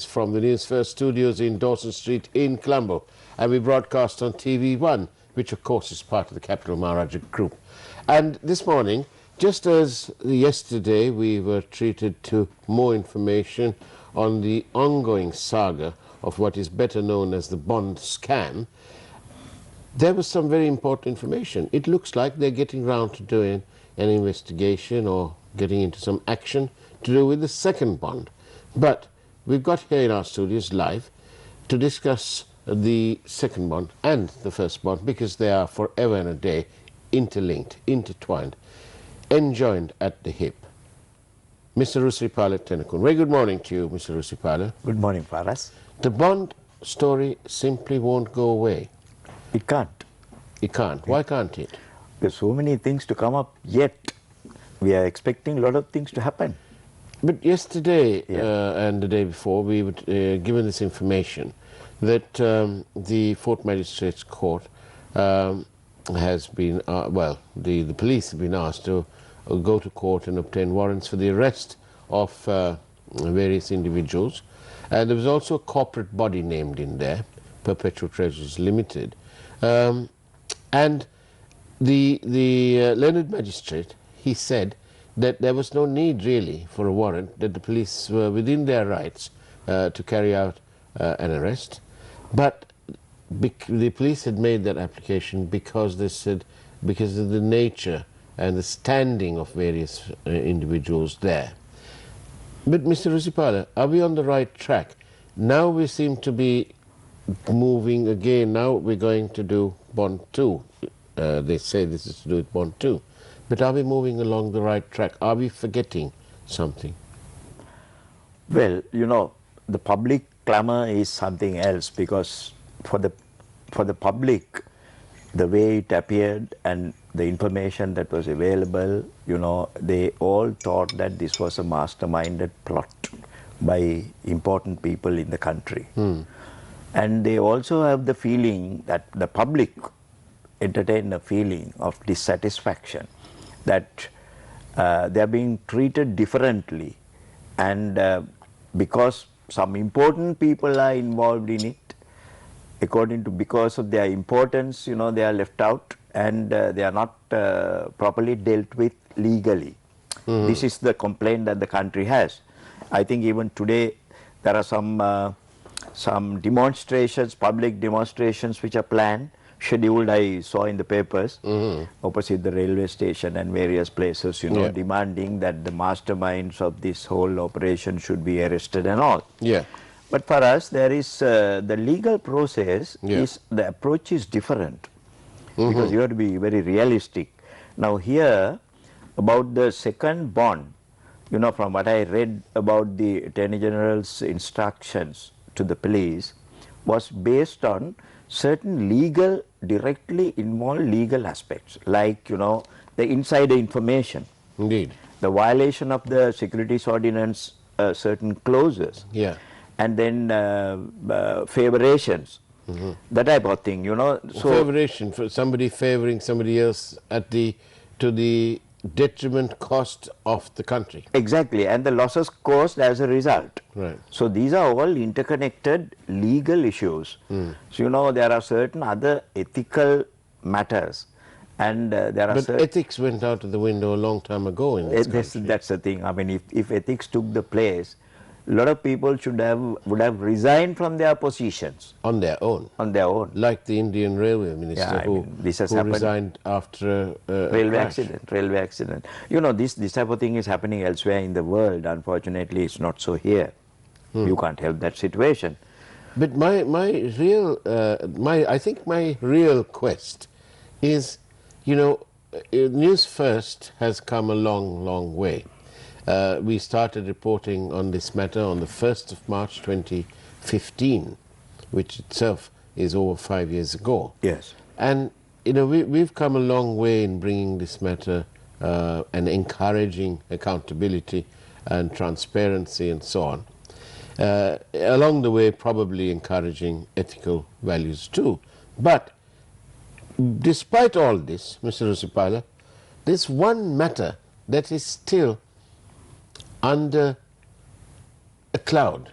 From the Newsfirst studios in Dawson Street in Colombo, and we broadcast on TV1, which of course is part of the Capital Maharaja Group. And this morning, just as yesterday we were treated to more information on the ongoing saga of what is better known as the bond scam, there was some very important information. It looks like they're getting round to doing an investigation or getting into some action to do with the second bond. But we've got here in our studios live to discuss the second bond and the first bond, because they are forever and a day interlinked, intertwined, enjoined at the hip. Mr. Rusripala Tenakun. Very good morning to you, Mr. Rusripala. Good morning, Faras. The bond story simply won't go away. It can't. It can't. Why can't it? There's so many things to come up yet. We are expecting a lot of things to happen. But yesterday and the day before, we were given this information that the Fort Magistrates Court has been, the police have been asked to go to court and obtain warrants for the arrest of various individuals. And there was also a corporate body named in there, Perpetual Treasures Limited. And the learned magistrate, he said that there was no need really for a warrant, that the police were within their rights to carry out an arrest. But the police had made that application because they said, because of the nature and the standing of various individuals there. But Mr. Rusripala, are we on the right track? Now we seem to be moving again. Now we're going to do bond 2. They say this is to do with bond 2. But are we moving along the right track? Are we forgetting something? Well, you know, the public clamor is something else, because for the public, the way it appeared and the information that was available, you know, they all thought that this was a masterminded plot by important people in the country. And they also have the feeling that the public entertain a feeling of dissatisfaction, that they are being treated differently, and because some important people are involved in it, because of their importance, you know, they are left out, and they are not properly dealt with legally. This is the complaint that the country has. I think even today there are some demonstrations, public demonstrations, which are planned, scheduled, I saw in the papers, opposite the railway station and various places, you know, demanding that the masterminds of this whole operation should be arrested and all. But for us, there is the legal process, the approach is different, because you have to be very realistic. Now here, about the second bond, you know, from what I read about the Attorney General's instructions to the police, was based on certain legal, directly involved legal aspects, like, you know, the insider information. Indeed. The violation of the securities ordinance, certain clauses. And then favorations, that type of thing, you know. So favoration, for somebody favoring somebody else to the detriment cost of the country. Exactly, and the losses caused as a result. So these are all interconnected legal issues. So, you know, there are certain other ethical matters, and there are. But ethics went out of the window a long time ago in this country. That's the thing. I mean, if ethics took the place, a lot of people would have resigned from their positions on their own. Like the Indian Railway Minister who resigned after a railway accident. You know, this type of thing is happening elsewhere in the world. Unfortunately, it's not so here. You can't help that situation. But I think my real quest is, you know, Newsfirst has come a long, long way. We started reporting on this matter on the 1st of March 2015, which itself is over 5 years ago. And, you know, we've come a long way in bringing this matter and encouraging accountability and transparency and so on. Along the way, probably encouraging ethical values too. But despite all this, Mr. Rusripala, there's one matter that is still under a cloud,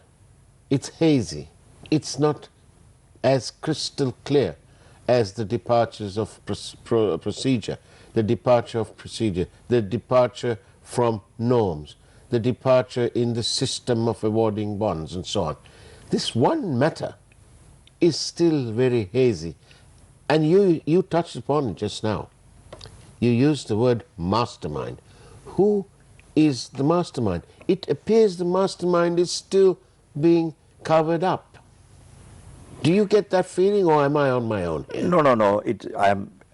it's hazy. It's not as crystal clear as the departures of procedure, the departure of procedure, the departure from norms, the departure in the system of awarding bonds and so on. This one matter is still very hazy. And you touched upon it just now. You used the word mastermind. Who is the mastermind? It appears the mastermind is still being covered up. Do you get that feeling, or am I on my own here? No.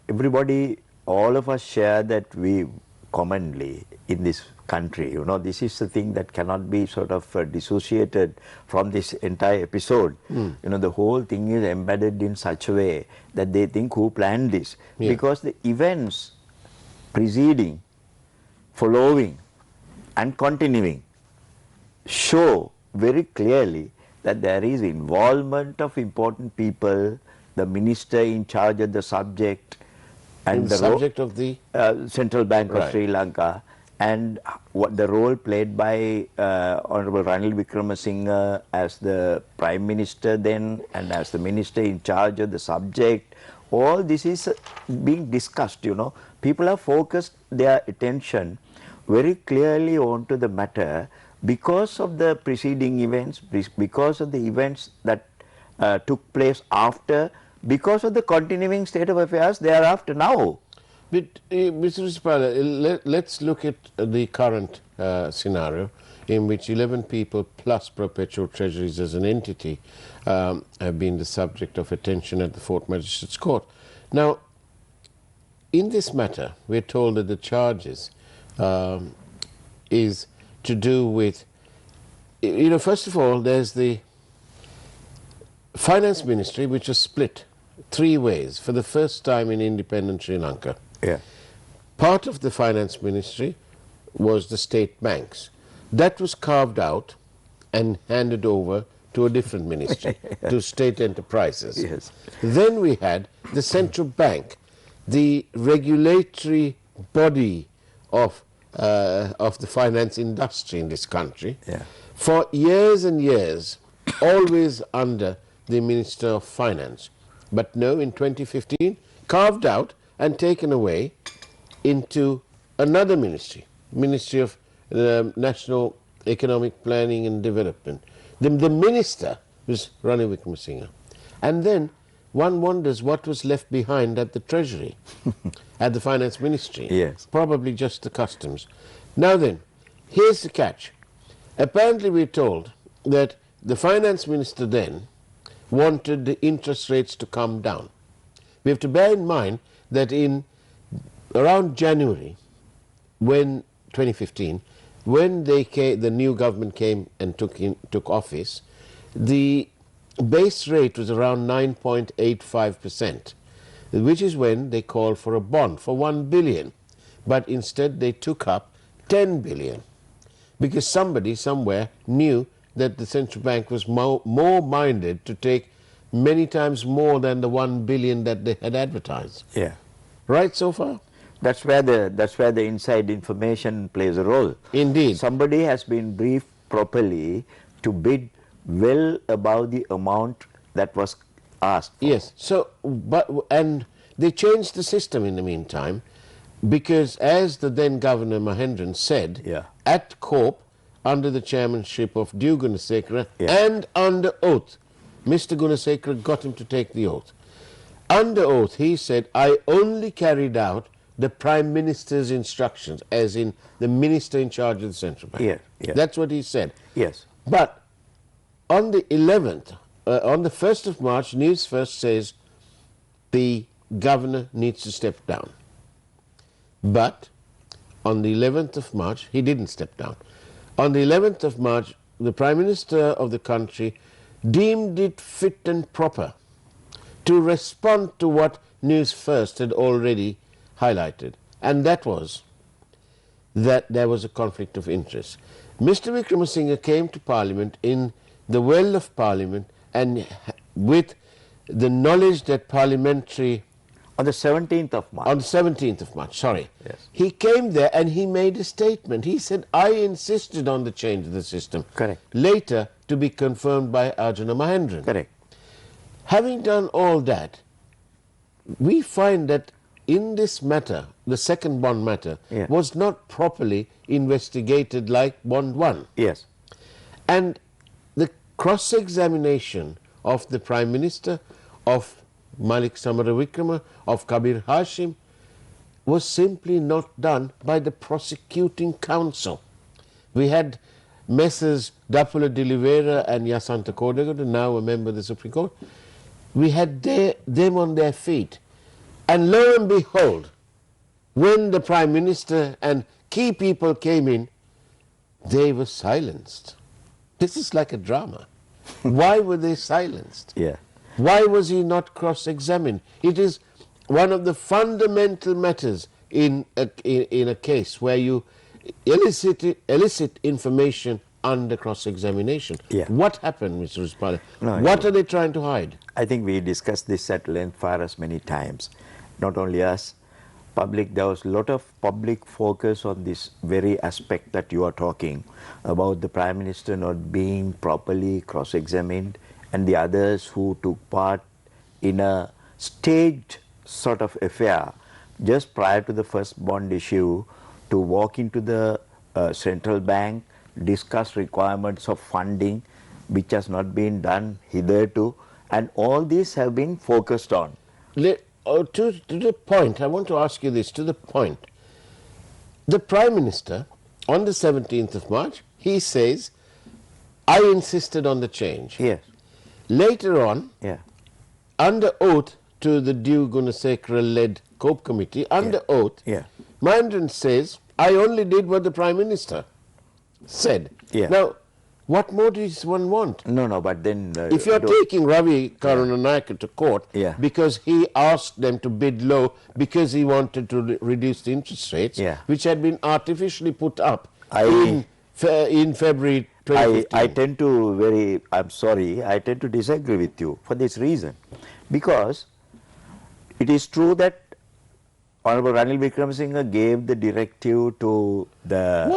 Everybody, all of us share that we commonly in this country. This is the thing that cannot be sort of dissociated from this entire episode. The whole thing is embedded in such a way that they think who planned this. Yeah. Because the events preceding, following and continuing show very clearly that there is involvement of important people, the minister in charge of the subject, and the subject of the Central Bank of Right. Sri Lanka, and what the role played by Honorable Ranil Wickremesinghe as the Prime Minister then, and as the minister in charge of the subject. All this is being discussed. People have focused their attention very clearly onto the matter because of the preceding events, because of the events that took place after, because of the continuing state of affairs thereafter now. But, Mr. Risipala, let's look at the current scenario in which 11 people plus perpetual treasuries as an entity have been the subject of attention at the Fourth Magistrates Court. Now, in this matter, we're told that the charges is to do with, first of all, there's the Finance Ministry, which was split 3 ways for the first time in independent Sri Lanka. Yeah. Part of the Finance Ministry was the state banks. That was carved out and handed over to a different ministry, to state enterprises. Yes. Then we had the central bank, the regulatory body of the finance industry in this country. Yeah. For years and years, always under the Minister of Finance. But no, in 2015, carved out and taken away into another ministry, Ministry of National Economic Planning and Development. The minister was Ranil Wickremesinghe. And then one wonders what was left behind at the Treasury, at the Finance Ministry. Yes. Probably just the customs. Now then, here's the catch. Apparently we're told that the Finance Minister then wanted the interest rates to come down. We have to bear in mind that in around January, when 2015, when the new government came and took office, the base rate was around 9.85%, which is when they called for a bond for 1 billion. But instead they took up 10 billion because somebody somewhere knew that the central bank was more minded to take many times more than the 1 billion that they had advertised. Yeah. Right so far? That's where the inside information plays a role. Indeed. Somebody has been briefed properly to bid well above the amount that was asked for. Yes. So, and they changed the system in the meantime, because as the then Governor Mahendran said, Yeah. at CORP, under the chairmanship of Dew Gunasekara, Yeah. and under oath, Mr. Gunasekara got him to take the oath. Under oath, he said, I only carried out the Prime Minister's instructions, as in the minister in charge of the central bank. Yeah, yeah. That's what he said. Yes. But on the 11th, on the 1st of March, Newsfirst says the governor needs to step down. But on the 11th of March, he didn't step down. On the 11th of March, the Prime Minister of the country deemed it fit and proper to respond to what Newsfirst had already highlighted, and that was that there was a conflict of interest. Mr. Wickremesinghe came to Parliament in the well of Parliament and with the knowledge that parliamentary... On the 17th of March. On the 17th of March, sorry. Yes. He came there and he made a statement. He said, I insisted on the change of the system. Correct. Later, to be confirmed by Arjuna Mahendran. Correct. Having done all that, we find that in this matter, the second bond matter, was not properly investigated like bond 1. Yes. And the cross-examination of the Prime Minister, of Malik Samaravikrama, of Kabir Hashim, was simply not done by the prosecuting counsel. We had Messrs. Dapula de Oliveira and Yasanta Kodagata, now a member of the Supreme Court. We had them on their feet. And lo and behold, when the Prime Minister and key people came in, they were silenced. This is like a drama. Why were they silenced? Yeah. Why was he not cross-examined? It is one of the fundamental matters in a case where you elicit information under cross-examination. Yeah. What happened, Mr. Russipala? No, what are they trying to hide? I think we discussed this at length for us many times. Not only us, public, there was a lot of public focus on this very aspect that you are talking about, the Prime Minister not being properly cross-examined and the others who took part in a staged sort of affair just prior to the first bond issue to walk into the central bank, discuss requirements of funding, which has not been done hitherto, and all these have been focused on. To the point, I want to ask you this, to the point. The Prime Minister, on the 17th of March, he says, I insisted on the change. Yes. Later on, Yeah. under oath to the Dew Gunasekara-led COPE committee, under oath, Yeah. Mahendran says, I only did what the Prime Minister said. Yeah. Now, what more does one want? No, but then... if you're taking Ravi Karunanayake to court because he asked them to bid low because he wanted to reduce the interest rates, which had been artificially put up in February 2015. I'm sorry, I tend to disagree with you for this reason. Because it is true that Honorable Ranil Wickremesinghe gave the directive to the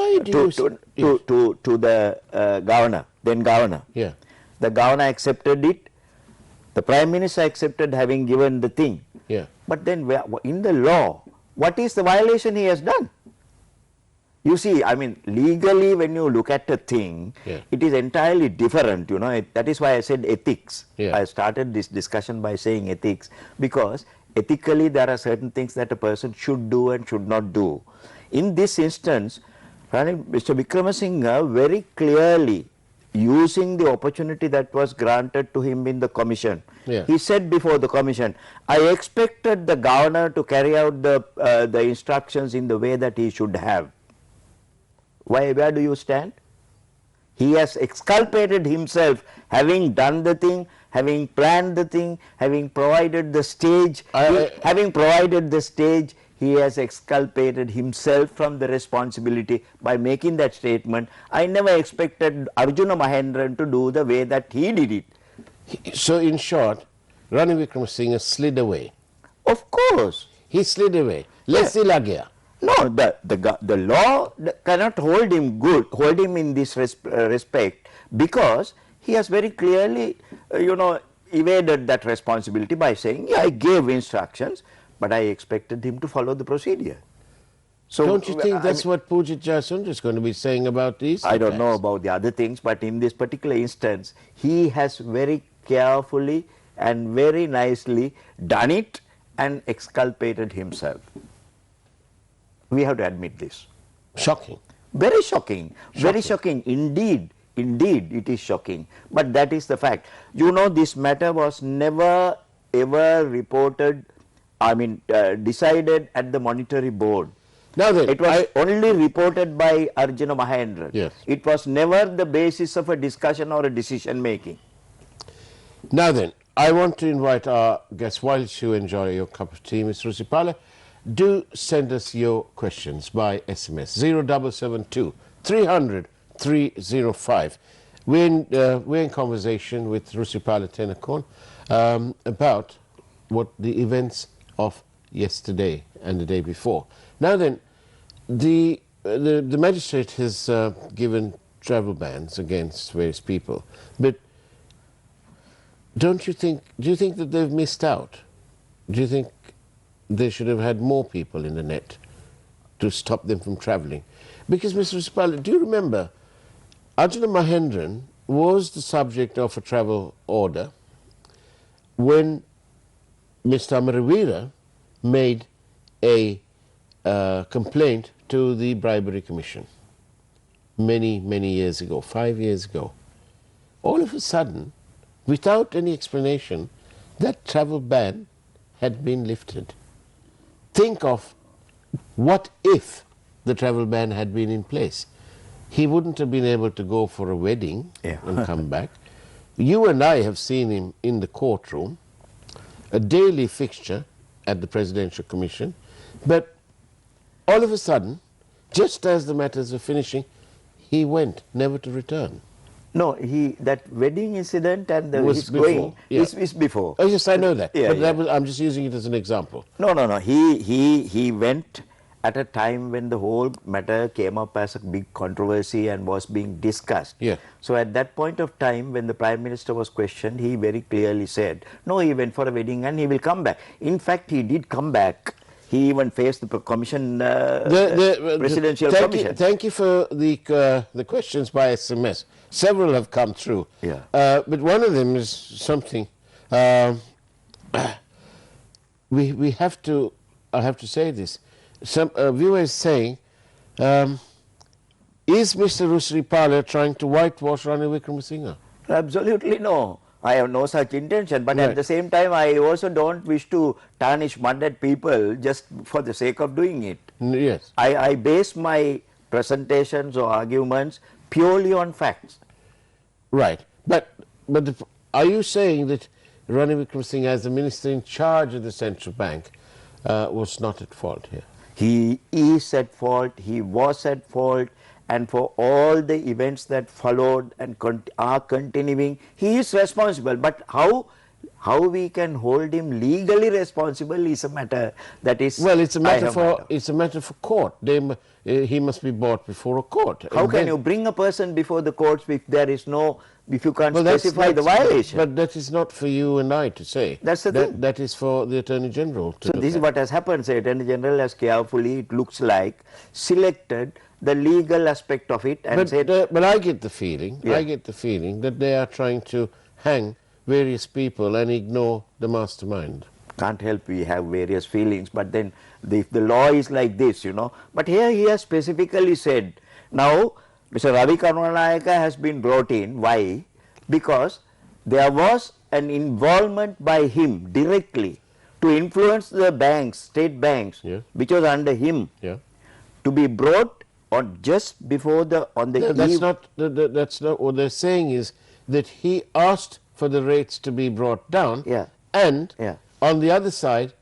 governor, then governor. Yeah. The governor accepted it. The Prime Minister accepted having given the thing. Yeah. But then in the law, what is the violation he has done? You see, I mean, legally when you look at a thing, it is entirely different, you know. That is why I said ethics. I started this discussion by saying ethics, because ethically there are certain things that a person should do and should not do. In this instance, Mr. Wickremesinghe very clearly, using the opportunity that was granted to him in the commission, he said before the commission, I expected the governor to carry out the instructions in the way that he should have. Where do you stand? He has exculpated himself, having done the thing, having planned the thing, having provided the stage. He has exculpated himself from the responsibility by making that statement. I never expected Arjuna Mahendran to do the way that he did it. So in short, Ranil Wickremesinghe slid away. Of course. He slid away. Laissez la guerre. No, the law cannot hold him in this respect, because he has very clearly, evaded that responsibility by saying, yeah, I gave instructions, but I expected him to follow the procedure. So don't you think that's what Pujit Jayasundar is going to be saying about these? I don't know about the other things, but in this particular instance, he has very carefully and very nicely done it and exculpated himself. We have to admit this. Shocking. Very shocking. Very shocking. Indeed, it is shocking. But that is the fact. You know, this matter was never ever reported, decided at the monetary board. Now then, it was only reported by Arjuna Mahendran. Yes. It was never the basis of a discussion or a decision making. Now then, I want to invite our guests, whilst you enjoy your cup of tea, Mr. Russipala, do send us your questions by SMS 0772 300 305. We're in conversation with Russipala Tennakoon about what the events of yesterday and the day before. Now then, the magistrate has given travel bans against various people, but do you think that they've missed out? Do you think they should have had more people in the net to stop them from travelling? Because, Mr. Risipala, do you remember, Arjuna Mahendran was the subject of a travel order when Mr. Amaravira made a complaint to the Bribery Commission many years ago, 5 years ago. All of a sudden, without any explanation, that travel ban had been lifted. Think of what if the travel ban had been in place. He wouldn't have been able to go for a wedding and come back. You and I have seen him in the courtroom, a daily fixture at the Presidential Commission, but all of a sudden, just as the matters were finishing, he went, never to return. No, that wedding incident and Was his before, going is before. Oh yes, I know that. Yeah, but yeah. that was, I'm just using it as an example. No. He went at a time when the whole matter came up as a big controversy and was being discussed. Yeah. So at that point of time, when the Prime Minister was questioned, he very clearly said, no, he went for a wedding and he will come back. In fact, he did come back. He even faced the commission, presidential commission. Thank you for the questions by SMS. Several have come through. Yeah. But one of them is something we have to. I have to say this. Some viewer is saying, is Mr. Risipala trying to whitewash Ranil Wickremesinghe? Absolutely no. I have no such intention, but Right. at the same time, I also don't wish to tarnish mud at people just for the sake of doing it. Yes. I base my presentations or arguments purely on facts. Right. But are you saying that Ranil Wickremesinghe, as the minister in charge of the central bank, was not at fault here? He is at fault, he was at fault, and for all the events that followed and are continuing, he is responsible. But how we can hold him legally responsible is a matter that is... Well, it's a matter for court. He must be brought before a court. How can you bring a person before the courts if there is no, if you can't specify the violation? But that is not for you and I to say. That's the thing. That is for the Attorney General to So look this is at. what has happened. The Attorney General has carefully, it looks like, selected the legal aspect of it and said... But I get the feeling, Yeah. I get the feeling that they are trying to hang various people and ignore the mastermind. Can't help, we have various feelings, but then if the law is like this, you know. But here he has specifically said, now Mr. Ravi Karunanayaka has been brought in. Why? Because there was an involvement by him directly to influence the banks, state banks, Yeah. which was under him, Yeah. to be brought on just before the, on the No, that's eve. not what they're saying is that he asked for the rates to be brought down, Yeah. and Yeah. on the other side,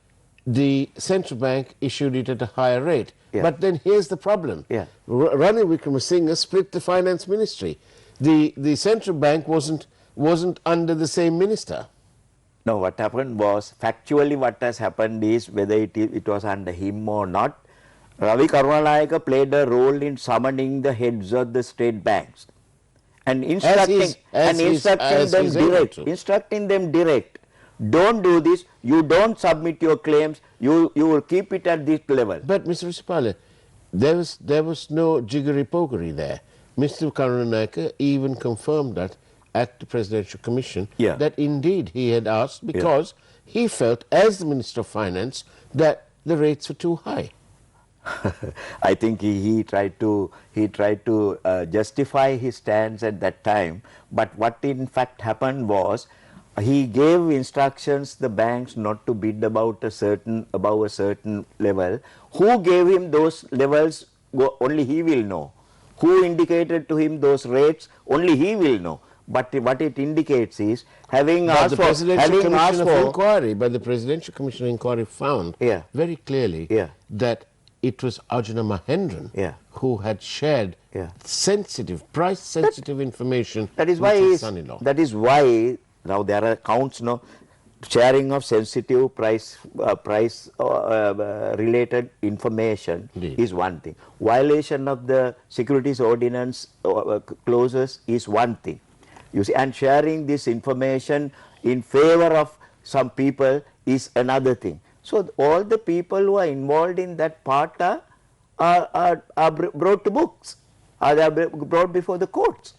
the central bank issued it at a higher rate. Yeah. But then here's the problem. Yeah. Ranil Wickremesinghe split the finance ministry. The central bank wasn't under the same minister. No, what happened was, factually what has happened is, whether it was under him or not, Ravi Karunanayaka played a role in summoning the heads of the state banks and instructing them direct. Don't do this, you don't submit your claims, you will keep it at this level. But Mr. Risipala, there was no jiggery-pokery there. Mr. Karunanayaka even confirmed that at the Presidential Commission, Yeah. that indeed he had asked because he felt, as the Minister of Finance, that the rates were too high. I think he tried to justify his stance at that time, but what in fact happened was, he gave instructions the banks not to bid above a certain level. Who gave him those levels? Only he will know. Who indicated to him those rates? Only he will know. But what it indicates is, having asked for, But the Presidential Commission of Inquiry found very clearly that it was Arjuna Mahendran who had shared sensitive, price-sensitive information that is with why his son-in-law. That is why now there are accounts. No, sharing of sensitive price related information Indeed. is one thing. Violation of the securities ordinance clauses is one thing. You see, and sharing this information in favor of some people is another thing. So all the people who are involved in that part are brought to books, they are brought before the courts.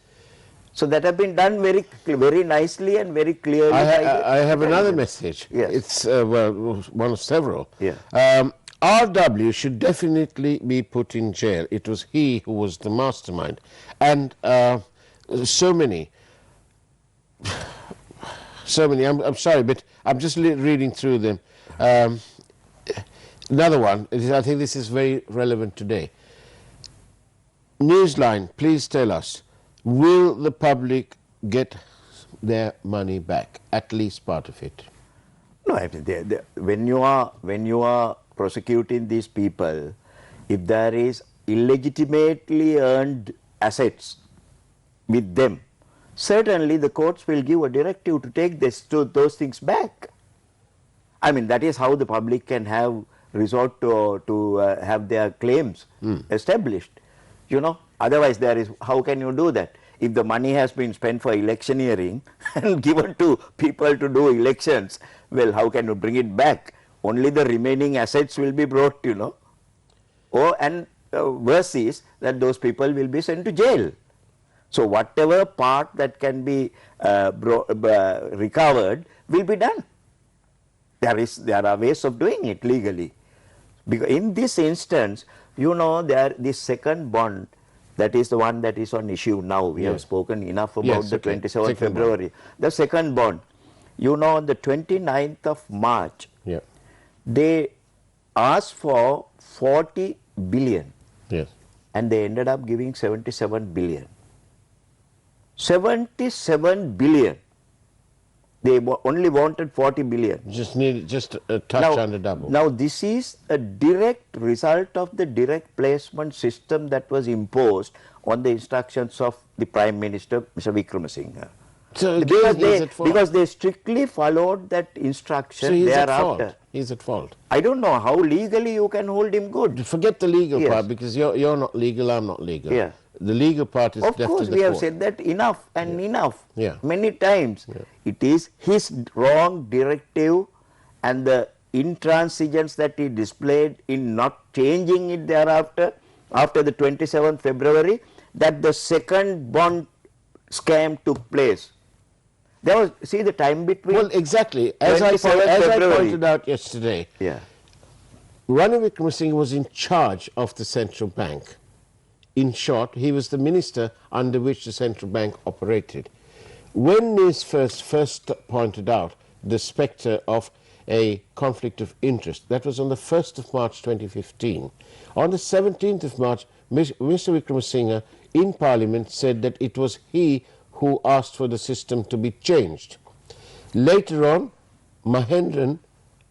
So that have been done very nicely and very clearly. I have another message. Yes. It's well, one of several. Yeah. RW should definitely be put in jail. It was he who was the mastermind. And so many, I'm sorry, but I'm just reading through them. Another one, I think this is very relevant today. Newsline, please tell us, will the public get their money back, at least part of it? No, I mean, when you are prosecuting these people, if there is illegitimately earned assets with them, certainly the courts will give a directive to take those things back. I mean, that is how the public can have resort to have their claims established. You know, otherwise how can you do that? If the money has been spent for electioneering and given to people to do elections, well, how can you bring it back? Only the remaining assets will be brought, you know. Worse is that those people will be sent to jail. So whatever part that can be recovered will be done. There are ways of doing it legally. Because in this instance, you know, this second bond, that is the one that is on issue now. We have spoken enough about the 27th February. Bond. The second bond, you know, on the 29th of March, they asked for 40 billion. Yes. And they ended up giving 77 billion. 77 billion. They only wanted 40 billion. Just a touch under double. Now this is a direct result of the direct placement system that was imposed on the instructions of the Prime Minister, Mr. Wickremesinghe. So because they strictly followed that instruction. So thereafter. He's at fault. I don't know how legally you can hold him good. Forget the legal part, because you're not legal, I'm not legal. Yeah. The legal part is left to the court. Of course, we have said that enough and enough. Yeah. Many times. Yeah. It is his wrong directive and the intransigence that he displayed in not changing it thereafter, after the 27th February, that the second bond scam took place. There was, see the time between. Well, exactly. As I pointed out yesterday, Ranil Wickremesinghe was in charge of the central bank. In short, he was the minister under which the central bank operated. When Newsfirst first pointed out the spectre of a conflict of interest, that was on the 1st of March 2015. On the 17th of March, Mr. Wickremesinghe in Parliament said that it was he who asked for the system to be changed. Later on, Mahendran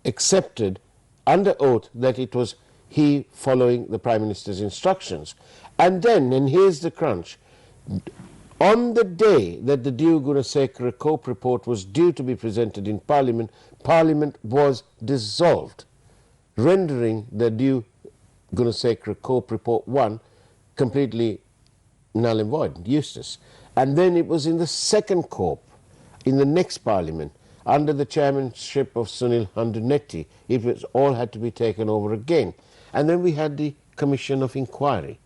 accepted under oath that it was he following the Prime Minister's instructions. And then, and here's the crunch, on the day that the Due Gunasekara COPE report was due to be presented in Parliament, Parliament was dissolved, rendering the Due Gunasekara COPE report 1 completely null and void, useless. And then it was in the second COPE, in the next Parliament, under the chairmanship of Sunil Handunetti, it was all had to be taken over again. And then we had the Commission of Inquiry.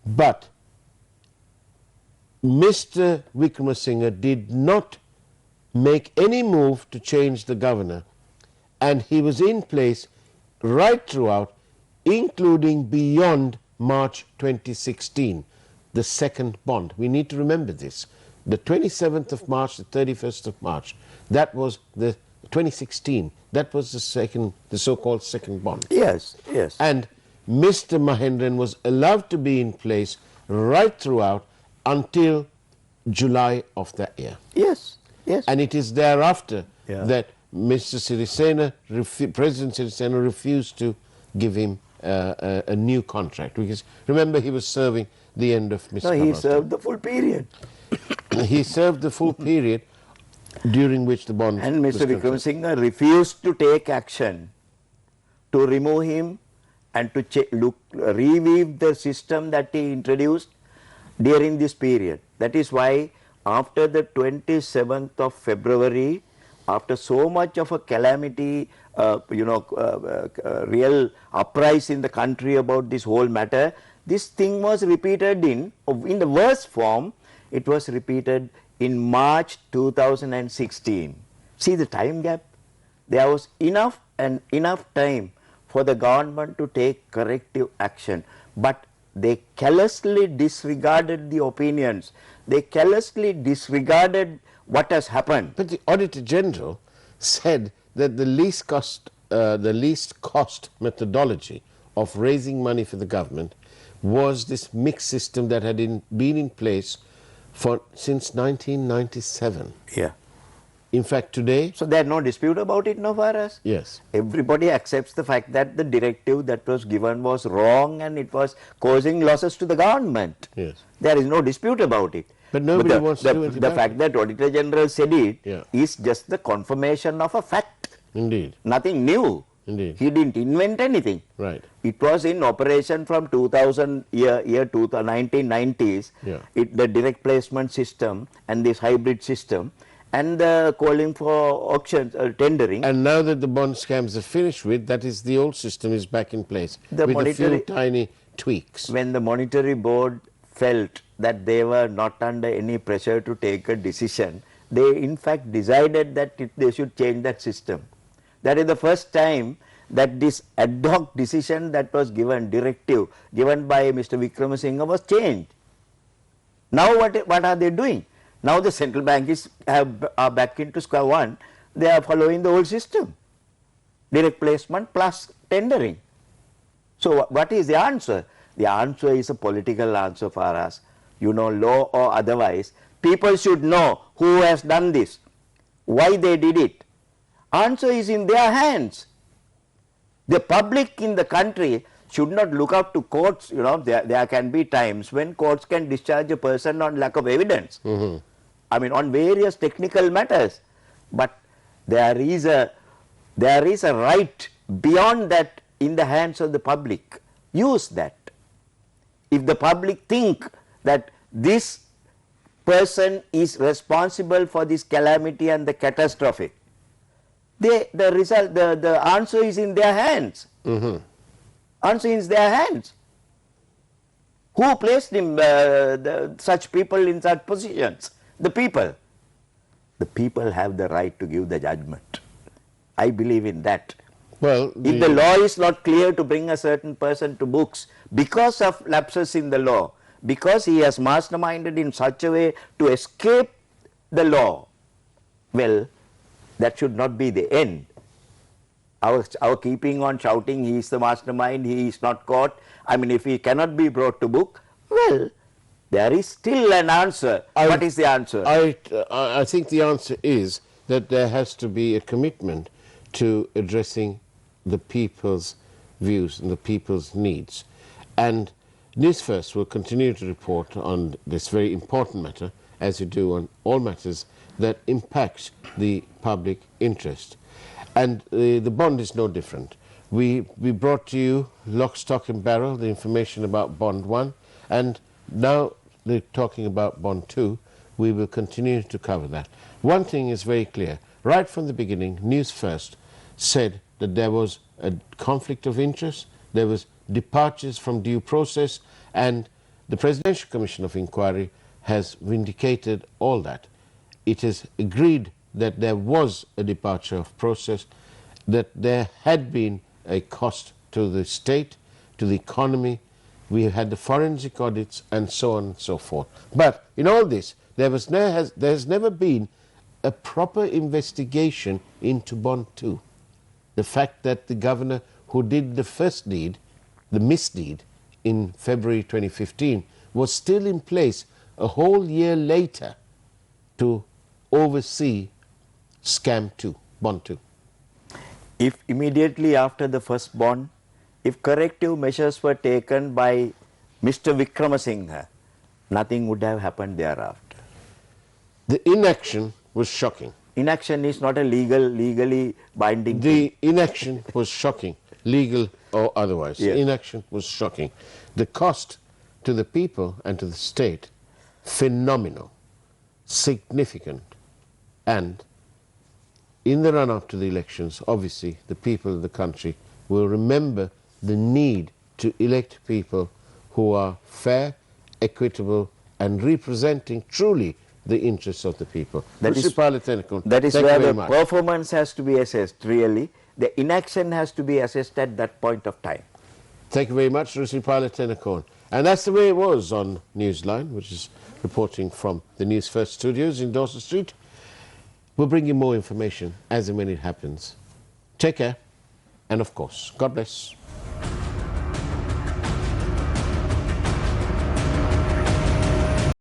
But Mr. Wickremesinghe did not make any move to change the governor, and he was in place right throughout, including beyond March 2016, the second bond. We need to remember this. The 27th of March, the 31st of March, that was the 2016, that was the so-called second bond. Yes, yes. And Mr. Mahendran was allowed to be in place right throughout until July of that year. Yes, yes. And it is thereafter that Mr. Sirisena, President Sirisena, refused to give him a new contract, because remember he was serving the end of Mr. No, he served the full period. He served the full period During which the bond And was Mr. confirmed. Wickremesinghe refused to take action to remove him and to reweave the system that he introduced during this period. That is why after the 27th of February, after so much of a calamity, real uprising in the country about this whole matter, this thing was repeated in the worst form. It was repeated in March 2016. See the time gap. There was enough time for the government to take corrective action, but they callously disregarded the opinions. They callously disregarded what has happened. But the Auditor General said that the least cost methodology of raising money for the government was this mixed system that had been in place since 1997. Yeah. In fact, today... So there is no dispute about it now for us. Yes. Everybody accepts the fact that the directive that was given was wrong and it was causing losses to the government. Yes. There is no dispute about it. But nobody wants to do anything The about fact that Auditor General said it Yeah. is just the confirmation of a fact. Indeed. Nothing new. Indeed. He didn't invent anything. Right. It was in operation from 1990s. Yeah. The direct placement system and this hybrid system and the calling for auctions, tendering. And now that the bond scams are finished with, that is, the old system is back in place with a few tiny tweaks. When the monetary board felt that they were not under any pressure to take a decision, they in fact decided that they should change that system. That is the first time that this ad hoc decision that was directive given by Mr. Wickremesinghe was changed. Now what are they doing? Now the central bank are back into square one. They are following the old system. Direct placement plus tendering. So what is the answer? The answer is a political answer for us. Law or otherwise, people should know who has done this, why they did it. Answer is in their hands. The public in the country should not look up to courts. There can be times when courts can discharge a person on lack of evidence. I mean, on various technical matters. But there is a right beyond that in the hands of the public. Use that. If the public think that this person is responsible for this calamity and the catastrophe, the answer is in their hands. Answer is their hands. Who placed such people in such positions? The people. The people have the right to give the judgment. I believe in that. Well, if the law is not clear to bring a certain person to books because of lapses in the law, because he has masterminded in such a way to escape the law, well, that should not be the end. Our keeping on shouting, he is the mastermind, he is not caught. I mean, if he cannot be brought to book, well, there is still an answer. What is the answer? I think the answer is that there has to be a commitment to addressing the people's views and the people's needs. And Newsfirst will continue to report on this very important matter, as you do on all matters that impact the public interest. And the bond is no different. We brought to you lock, stock and barrel, the information about Bond 1, and now they're talking about Bond 2. We will continue to cover that. One thing is very clear. Right from the beginning, Newsfirst said that there was a conflict of interest, there was departures from due process, and the Presidential Commission of Inquiry has vindicated all that. It is agreed that there was a departure of process, that there had been a cost to the state, to the economy. We had the forensic audits and so on and so forth. But in all this, there has never been a proper investigation into Bond 2. The fact that the governor who did the first deed, the misdeed, in February 2015, was still in place a whole year later to oversee Scam 2, Bond 2. If immediately after the first bond, if corrective measures were taken by Mr. Wickremesinghe, nothing would have happened thereafter. The inaction was shocking. inaction is not a legally binding thing. The inaction was shocking, legal or otherwise. Yes. Inaction was shocking. The cost to the people and to the state, phenomenal, significant, and in the run-up to the elections, obviously, the people of the country will remember the need to elect people who are fair, equitable, and representing truly the interests of the people. That is where the performance has to be assessed, really. The inaction has to be assessed at that point of time. Thank you very much, Rusipala Tenakon. And that's the way it was on Newsline, which is reporting from the Newsfirst studios in Dawson Street. We'll bring you more information as and when it happens. Take care, and of course, God bless.